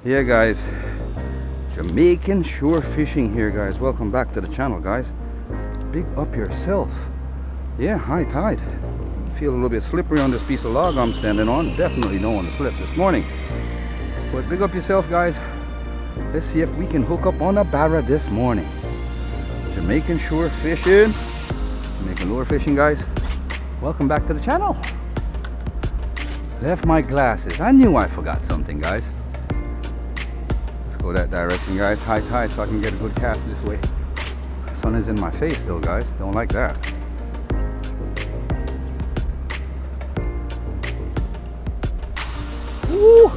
Yeah guys, Jamaican shore fishing here guys. Welcome back to the channel guys. Big up yourself. Yeah, high tide. Feel a little bit slippery on this piece of log I'm standing on. Definitely don't want to slip this morning. But big up yourself guys. Let's see if we can hook up on a barra this morning. Jamaican shore fishing. Jamaican lure fishing guys. Welcome back to the channel. Left my glasses. I knew I forgot something guys. Go that direction guys, high tide, so I can get a good cast this way. Sun is in my face though guys, don't like that. Woo!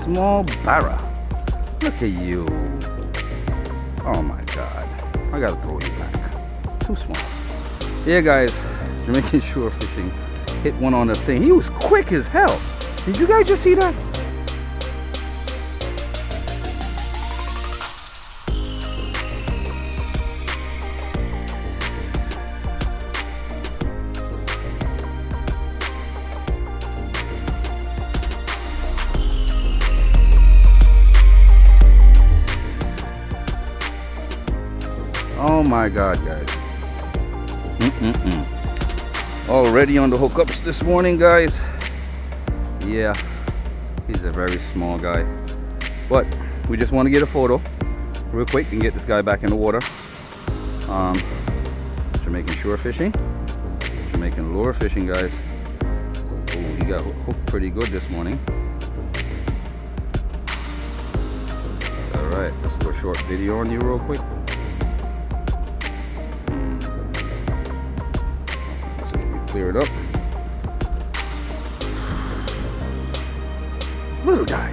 Small barra. Look at you. Oh my god, I gotta throw you back. Too small. Yeah guys, Jamaican shore fishing. Hit one on the thing. He was quick as hell. Did you guys just see that? Oh my god guys. Already on the hookups this morning guys. Yeah, he's a very small guy, but we just want to get a photo real quick and get this guy back in the water. Jamaican shore fishing, Jamaican lure fishing guys. Ooh, he got hooked pretty good this morning. Alright, let's do a short video on you real quick. Clear it up. Little guy.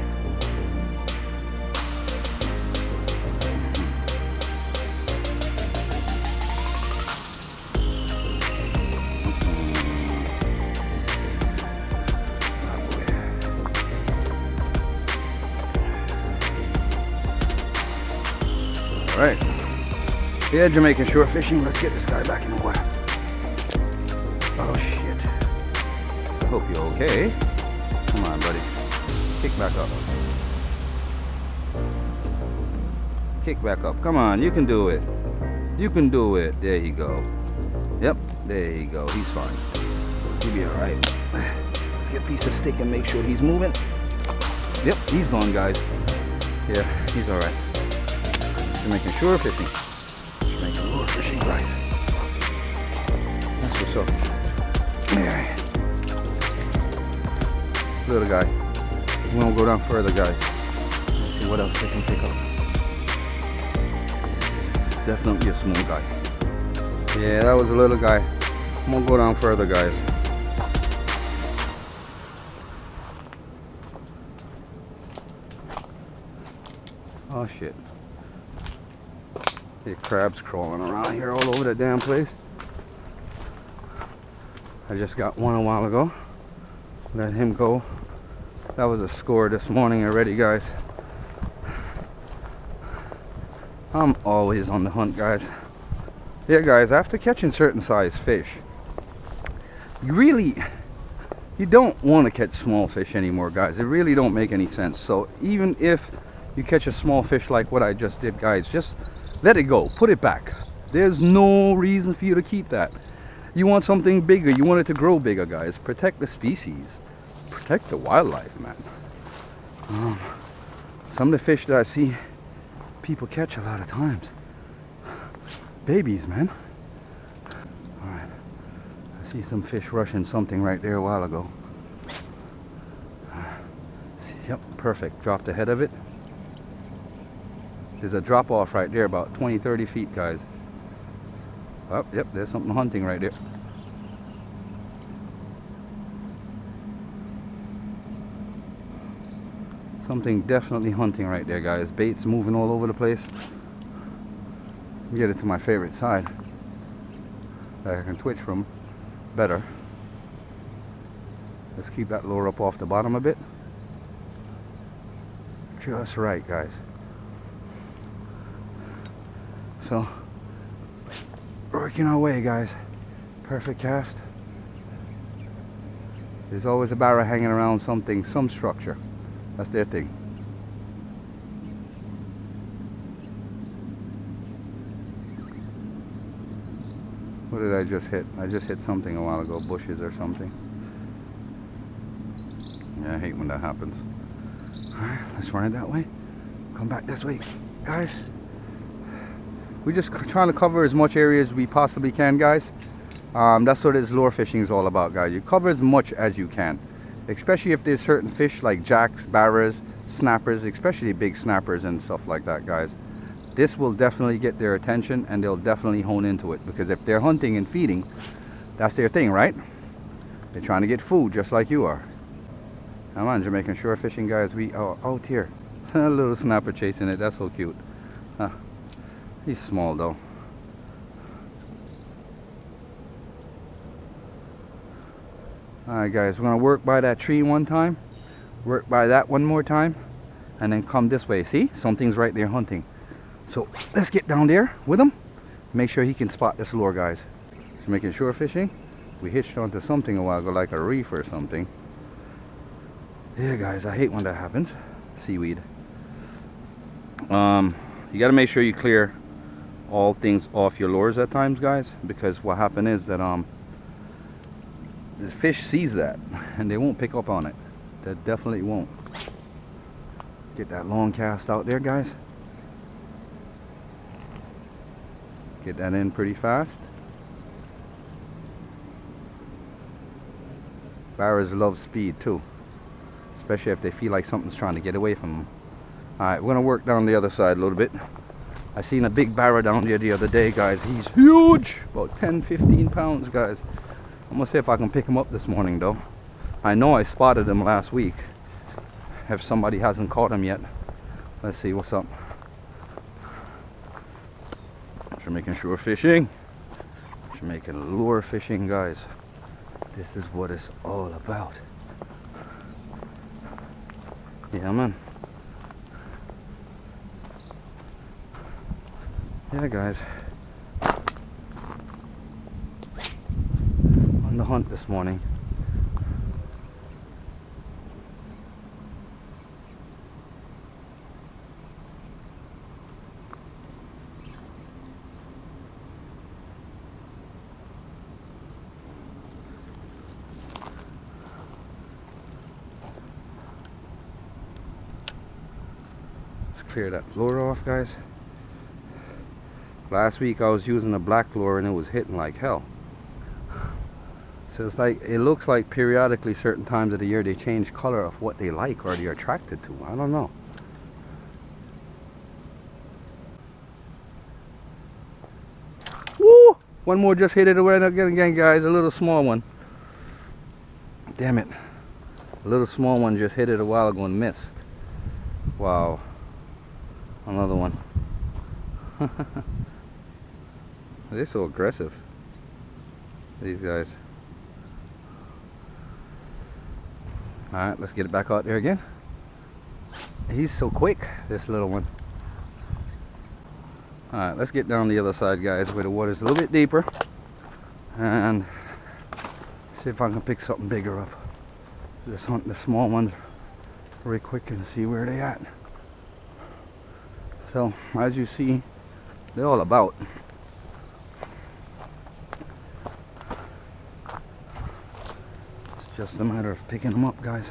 All right. Yeah, Jamaican shore fishing. Let's get this guy back in the water. Oh shit. I hope you're okay. Come on, buddy. Kick back up. Kick back up. Come on, you can do it. You can do it. There you go. Yep, there you go. He's fine. He'll be alright. Let's get a piece of stick and make sure he's moving. Yep, he's gone, guys. Yeah, he's alright. Jamaican shore fishing. Jamaican lure fishing, guys. That's what's up. Yeah. Little guy. We won't go down further, guys. Let's see what else they can pick up. Definitely a small guy. Yeah, that was a little guy. I'm gonna go down further, guys. Oh shit. There are crabs crawling around here all over the damn place. I just got one a while ago. Let him go. That was a score this morning already, guys. I'm always on the hunt, guys. Yeah, guys, after catching certain size fish, you don't want to catch small fish anymore, guys. It really don't make any sense. So even if you catch a small fish like what I just did, guys, just let it go. Put it back. There's no reason for you to keep that. You want something bigger, you want it to grow bigger, guys. Protect the species, protect the wildlife, man. Some of the fish that I see people catch a lot of times, babies, man. All right, I see some fish rushing something right there a while ago. Yep, perfect. Drop the head of it. There's a drop off right there, about 20-30 feet, guys. Oh, yep, there's something hunting right there. Something definitely hunting right there, guys. Bait's moving all over the place. Get it to my favorite side that I can twitch from better. Let's keep that lure up off the bottom a bit. Just right, guys. So, working our way, guys. Perfect cast. There's always a barra hanging around something, some structure. That's their thing. What did I just hit? I just hit something a while ago, bushes or something. Yeah, I hate when that happens. Alright, let's run it that way. Come back this way, guys. We're just trying to cover as much area as we possibly can, guys. That's what this lure fishing is all about, guys. You cover as much as you can, especially if there's certain fish like jacks, barras, snappers, especially big snappers and stuff like that, guys. This will definitely get their attention and they'll definitely hone into it, because if they're hunting and feeding, that's their thing, right? They're trying to get food just like you are. Come on, Jamaican shore fishing, guys. We are out here. A little snapper chasing it. That's so cute. He's small though. Alright, guys, we're gonna work by that tree one time, work by that one more time, and then come this way. See, something's right there hunting. So let's get down there with him, make sure he can spot this lure, guys. Jamaican shore fishing. We hitched onto something a while ago, like a reef or something. Yeah, guys, I hate when that happens. Seaweed. You got to make sure you clear all things off your lures at times, guys, because what happened is that the fish sees that and they won't pick up on it. They definitely won't. Get that long cast out there, guys. Get that in pretty fast. Barras love speed too, especially if they feel like something's trying to get away from them. Alright, we're gonna work down the other side a little bit. I seen a big barra down there the other day, guys. He's huge, about 10-15 pounds, guys. I'm gonna see if I can pick him up this morning though. I know I spotted him last week. If somebody hasn't caught him yet, let's see what's up. Jamaican shore fishing, Jamaican lure fishing, guys. This is what it's all about. Yeah, man. Yeah, guys. On the hunt this morning. Clear that lure off, guys. Last week I was using a black lure and it was hitting like hell. So it's like, it looks like periodically certain times of the year they change color of what they like or they're attracted to. I don't know. Woo! One more just hit it away again, guys. A little small one. Damn it. A little small one just hit it a while ago and missed. Wow. Another one. They're so aggressive, these guys. Alright, let's get it back out there again. He's so quick, this little one. Alright, let's get down the other side, guys, where the water's a little bit deeper, and see if I can pick something bigger up. Just hunt the small ones really quick and see where they at. So, as you see, they're all about. It's just a matter of picking them up, guys.